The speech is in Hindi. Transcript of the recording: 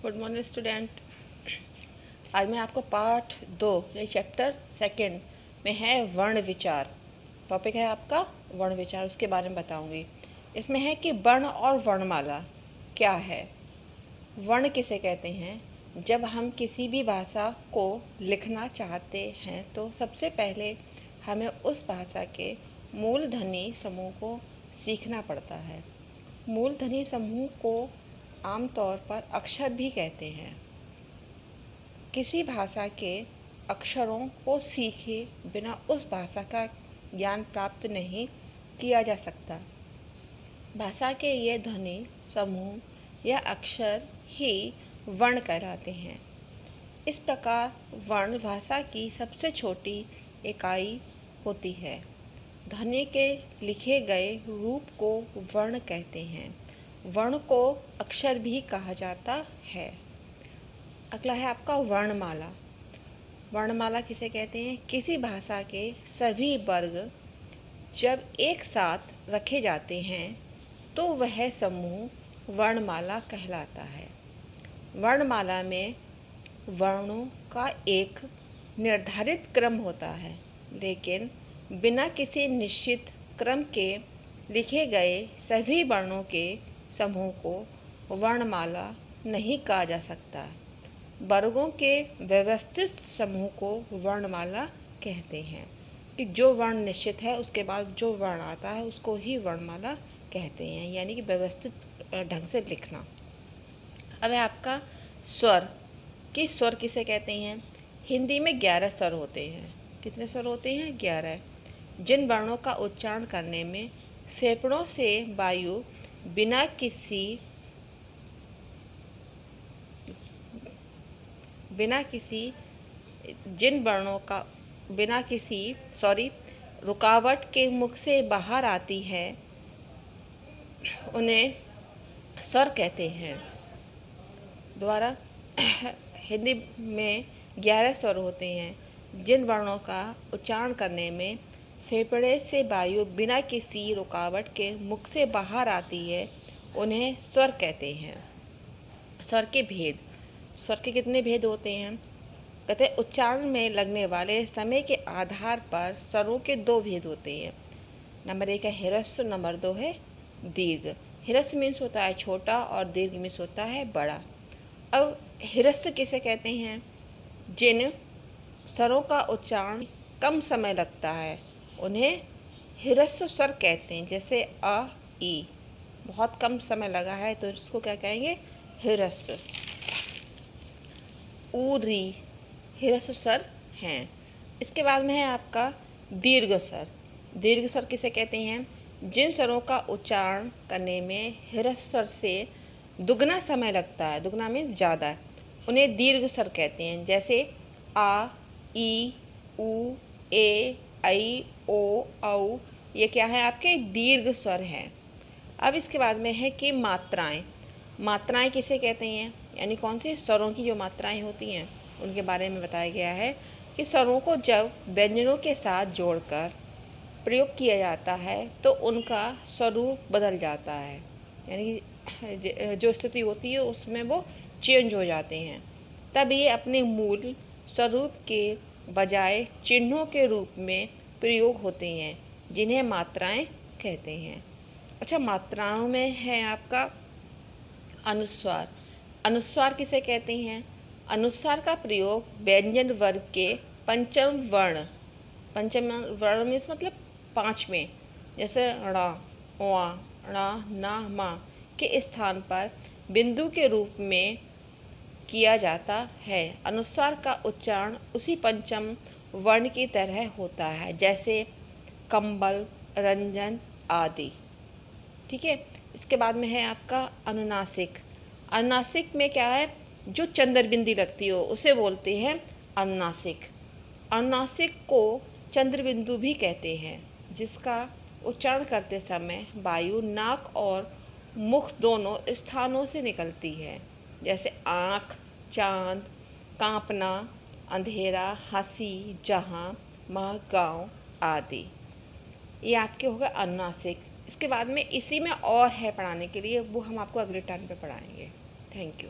Good morning student. आज मैं आपको पार्ट 2 यानी चैप्टर 2 में है वर्ण विचार। टॉपिक है आपका वर्ण विचार, उसके बारे में बताऊंगी। इसमें है कि वर्ण और वर्णमाला क्या है। वर्ण किसे कहते हैं? जब हम किसी भी भाषा को लिखना चाहते हैं तो सबसे पहले हमें उस भाषा के मूलधनी समूह को सीखना पड़ता है। मूलधनी समूह को आमतौर पर अक्षर भी कहते हैं। किसी भाषा के अक्षरों को सीखे बिना उस भाषा का ज्ञान प्राप्त नहीं किया जा सकता। भाषा के ये ध्वनि समूह या अक्षर ही वर्ण कहलाते हैं। इस प्रकार वर्ण भाषा की सबसे छोटी इकाई होती है। ध्वनि के लिखे गए रूप को वर्ण कहते हैं। वर्ण को अक्षर भी कहा जाता है। अगला है आपका वर्णमाला। वर्णमाला किसे कहते हैं? किसी भाषा के सभी वर्ग जब एक साथ रखे जाते हैं तो वह समूह वर्णमाला कहलाता है। वर्णमाला में वर्णों का एक निर्धारित क्रम होता है, लेकिन बिना किसी निश्चित क्रम के लिखे गए सभी वर्णों के समूह को वर्णमाला नहीं कहा जा सकता। वर्गों के व्यवस्थित समूह को वर्णमाला कहते हैं कि जो वर्ण निश्चित है उसके बाद जो वर्ण आता है उसको ही वर्णमाला कहते हैं, यानी कि व्यवस्थित ढंग से लिखना। अब है आपका स्वर कि स्वर किसे कहते हैं? हिंदी में 11 स्वर होते हैं। कितने स्वर होते हैं? 11। जिन वर्णों का उच्चारण करने में फेफड़ों से वायु बिना किसी रुकावट के मुख से बाहर आती है, उन्हें स्वर कहते हैं। द्वारा हिंदी में 11 स्वर होते हैं। जिन वर्णों का उच्चारण करने में फेफड़े से वायु बिना किसी रुकावट के मुख से बाहर आती है, उन्हें स्वर कहते हैं। स्वर के भेद। स्वर के कितने भेद होते हैं? कहते हैं उच्चारण में लगने वाले समय के आधार पर स्वरों के 2 भेद होते हैं। नंबर 1 है ह्रस्व, नंबर 2 है दीर्घ। ह्रस्व मीन्स होता है छोटा और दीर्घ मीन्स होता है बड़ा। अब ह्रस्व किसे कहते हैं? जिन स्वरों का उच्चारण कम समय लगता है उन्हें ह्रस्व स्वर कहते हैं। जैसे अ, ई, बहुत कम समय लगा है तो इसको क्या कहेंगे? ह्रस्व। ऊ, री ह्रस्व स्वर हैं। इसके बाद में है आपका दीर्घ स्वर। दीर्घ स्वर किसे कहते हैं? जिन स्वरों का उच्चारण करने में ह्रस्व स्वर से दुगना समय लगता है, दुगना मीन्स ज़्यादा, उन्हें दीर्घ स्वर कहते हैं। जैसे आ, ई, ऊ, ए, ऐ, ओ, औ, ये क्या है? आपके दीर्घ स्वर हैं। अब इसके बाद में है कि मात्राएं। मात्राएं किसे कहते हैं? यानी कौन सी स्वरों की जो मात्राएं होती हैं उनके बारे में बताया गया है कि स्वरों को जब व्यंजनों के साथ जोड़कर प्रयोग किया जाता है तो उनका स्वरूप बदल जाता है, यानी जो स्थिति होती है उसमें वो चेंज हो जाते हैं। तब ये अपने मूल स्वरूप के बजाय चिन्हों के रूप में प्रयोग होते हैं, जिन्हें मात्राएं कहते हैं। अच्छा, मात्राओं में है आपका अनुस्वार। अनुस्वार किसे कहते हैं? अनुस्वार का प्रयोग व्यंजन वर्ग के पंचम वर्ण मीन्स मतलब 5वें, जैसे ण, वा, ण, न, मा के स्थान पर बिंदु के रूप में किया जाता है। अनुस्वार का उच्चारण उसी पंचम वर्ण की तरह होता है, जैसे कंबल, रंजन आदि। ठीक है। इसके बाद में है आपका अनुनासिक। अनुनासिक में क्या है? जो चंद्रबिंदी लगती हो उसे बोलते हैं अनुनासिक। अनुनासिक को चंद्रबिंदु भी कहते हैं, जिसका उच्चारण करते समय वायु नाक और मुख दोनों स्थानों से निकलती है, जैसे आँख, चांद, कांपना, अंधेरा, हंसी, जहां, मह, गाँव आदि। ये आपके होगा अनुनासिक। इसके बाद में इसी में और है पढ़ाने के लिए, वो हम आपको अगले टाइम पे पढ़ाएंगे। Thank you.